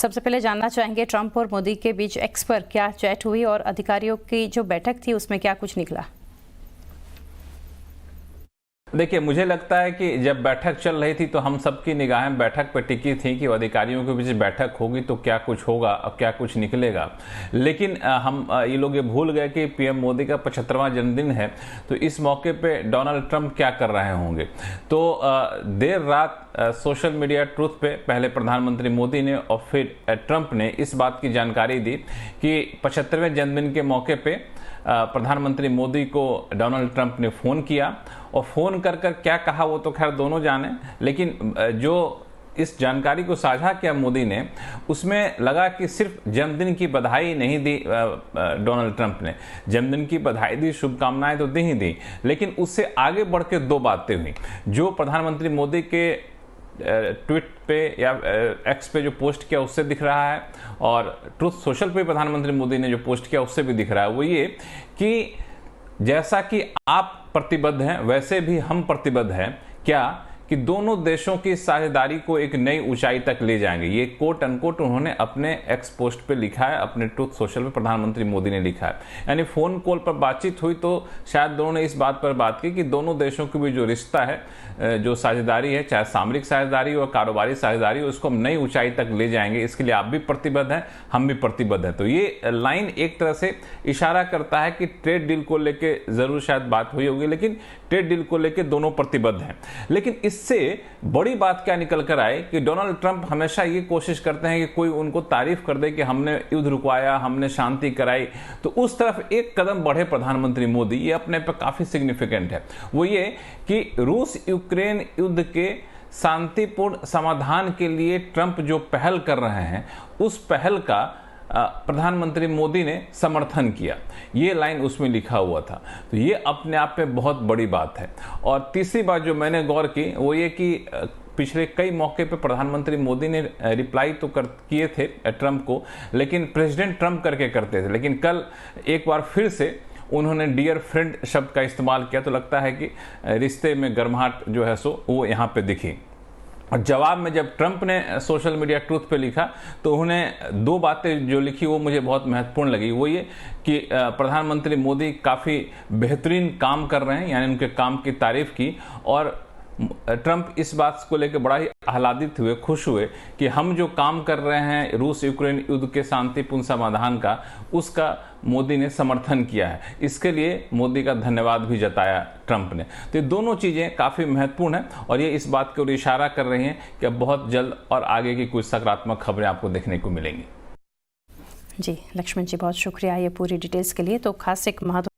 सबसे पहले जानना चाहेंगे ट्रंप और मोदी के बीच एक्स पर क्या चैट हुई और अधिकारियों की जो बैठक थी उसमें क्या कुछ निकला? देखिए, मुझे लगता है कि जब बैठक चल रही थी तो हम सबकी निगाहें बैठक पर टिकी थी कि अधिकारियों के बीच बैठक होगी तो क्या कुछ होगा और क्या कुछ निकलेगा। लेकिन हम ये लोग ये भूल गए कि पीएम मोदी का 75वां जन्मदिन है, तो इस मौके पे डोनाल्ड ट्रंप क्या कर रहे होंगे। तो देर रात सोशल मीडिया ट्रुथ पे पहले प्रधानमंत्री मोदी ने और फिर ट्रंप ने इस बात की जानकारी दी कि 75वें जन्मदिन के मौके पे प्रधानमंत्री मोदी को डोनाल्ड ट्रंप ने फ़ोन किया और फ़ोन कर क्या कहा वो तो खैर दोनों जाने, लेकिन जो इस जानकारी को साझा किया मोदी ने, उसमें लगा कि सिर्फ जन्मदिन की बधाई नहीं दी डोनाल्ड ट्रंप ने। जन्मदिन की बधाई दी, शुभकामनाएं तो दी ही दी, लेकिन उससे आगे बढ़ के दो बातें हुई। जो प्रधानमंत्री मोदी के ट्वीट पे या एक्स पे जो पोस्ट किया उससे दिख रहा है, और ट्रुथ सोशल पे प्रधानमंत्री मोदी ने जो पोस्ट किया उससे भी दिख रहा है, वो ये कि जैसा कि आप प्रतिबद्ध हैं वैसे भी हम प्रतिबद्ध हैं क्या कि दोनों देशों की साझेदारी को एक नई ऊंचाई तक ले जाएंगे। ये कोट अनकोट उन्होंने अपने एक्स पोस्ट पे लिखा है, अपने ट्रुथ सोशल पे प्रधानमंत्री मोदी ने लिखा है। यानी फोन कॉल पर बातचीत हुई तो शायद दोनों ने इस बात पर बात की कि दोनों देशों के बीच जो रिश्ता है, जो साझेदारी है, चाहे सामरिक साझेदारी हो, कारोबारी साझेदारी हो, उसको हम नई ऊंचाई तक ले जाएंगे। इसके लिए आप भी प्रतिबद्ध हैं, हम भी प्रतिबद्ध हैं। तो ये लाइन एक तरह से इशारा करता है कि ट्रेड डील को लेके जरूर शायद बात हुई होगी, लेकिन ट्रेड डील को लेके दोनों प्रतिबद्ध हैं। लेकिन इससे बड़ी बात क्या निकल कर आए कि डोनाल्ड ट्रंप हमेशा ये कोशिश करते हैं कि कोई उनको तारीफ कर दे कि हमने युद्ध रुकवाया, हमने शांति कराई। तो उस तरफ एक कदम बढ़े प्रधानमंत्री मोदी, ये अपने पर काफी सिग्निफिकेंट है। वो ये कि रूस यूक्रेन युद्ध के शांतिपूर्ण समाधान के लिए ट्रंप जो पहल कर रहे हैं, उस पहल का प्रधानमंत्री मोदी ने समर्थन किया। ये लाइन उसमें लिखा हुआ था। तो ये अपने आप में बहुत बड़ी बात है। और तीसरी बात जो मैंने गौर की वो ये कि पिछले कई मौके पे प्रधानमंत्री मोदी ने रिप्लाई तो किए थे ट्रंप को, लेकिन प्रेसिडेंट ट्रंप करके करते थे। लेकिन कल एक बार फिर से उन्होंने डियर फ्रेंड शब्द का इस्तेमाल किया, तो लगता है कि रिश्ते में गर्माहट जो है सो वो यहाँ पे दिखी। और जवाब में जब ट्रंप ने सोशल मीडिया ट्रुथ पे लिखा तो उन्हें दो बातें जो लिखी वो मुझे बहुत महत्वपूर्ण लगी। वो ये कि प्रधानमंत्री मोदी काफ़ी बेहतरीन काम कर रहे हैं, यानी उनके काम की तारीफ की, और ट्रंप इस बात को लेकर बड़ा ही आह्लादित हुए, खुश हुए कि हम जो काम कर रहे हैं रूस यूक्रेन युद्ध के शांतिपूर्ण समाधान का, उसका मोदी ने समर्थन किया है। इसके लिए मोदी का धन्यवाद भी जताया ट्रंप ने। तो ये दोनों चीज़ें काफ़ी महत्वपूर्ण हैं और ये इस बात की ओर इशारा कर रही हैं कि अब बहुत जल्द और आगे की कुछ सकारात्मक खबरें आपको देखने को मिलेंगी। जी लक्ष्मण जी, बहुत शुक्रिया ये पूरी डिटेल्स के लिए। तो खास एक महत्व